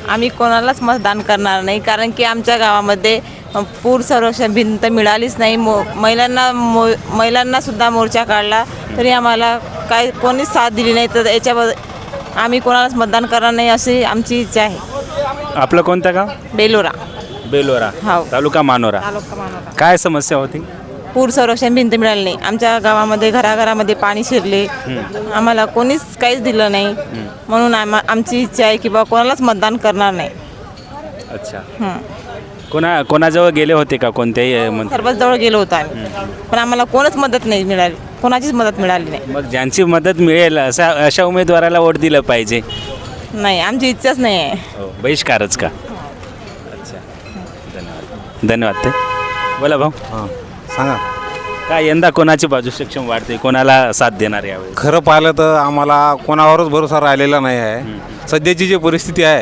आम्ही कोणालाच मतदान करणार नाही, कारण की आमच्या गावामध्ये पूर संरक्षण भिंत मिळालीच नाही. महिलांना सुद्धा मोर्चा काढला तरी आम्हाला काय कोणीच साथ दिली नाही. तर याच्याबद्दल आम्ही कोणालाच मतदान करणार नाही अशी आमची इच्छा आहे. आपलं कोणतं गाव? बेलोरा. बेलोरा, हो. तालुका मानोरा. तालुका मानोरा. काय समस्या होती? पूर संरक्षण भिंत मिळाली नाही. आमच्या गावामध्ये घराघरामध्ये पाणी शिरले, आम्हाला कोणीच काहीच दिलं नाही. म्हणून आमची इच्छा आहे की बा कोणालाच मतदान करणार नाही. अच्छा. कोणाजवळ गेले होते का कोणत्याही सर्वच जवळ गेलो होतो आम्ही, पण आम्हाला कोणच मदत नाही मिळाली, कोणाचीच मदत मिळाली नाही. मग ज्यांची मदत मिळेल अशा उमेदवाराला वोट दिलं पाहिजे. नाही, आमची इच्छाच नाही आहे. बहिष्कारच का? अच्छा, धन्यवाद. धन्यवाद. ते बोला भाऊ. हां सांगा. काय यंदा कोणाची बाजू सक्षम वाढते, कोणाला साथ देणार यावेळी? खरं पाहिलं तर आम्हाला कोणावरच भरोसा राहिलेला नाही आहे. सध्याची जी परिस्थिती आहे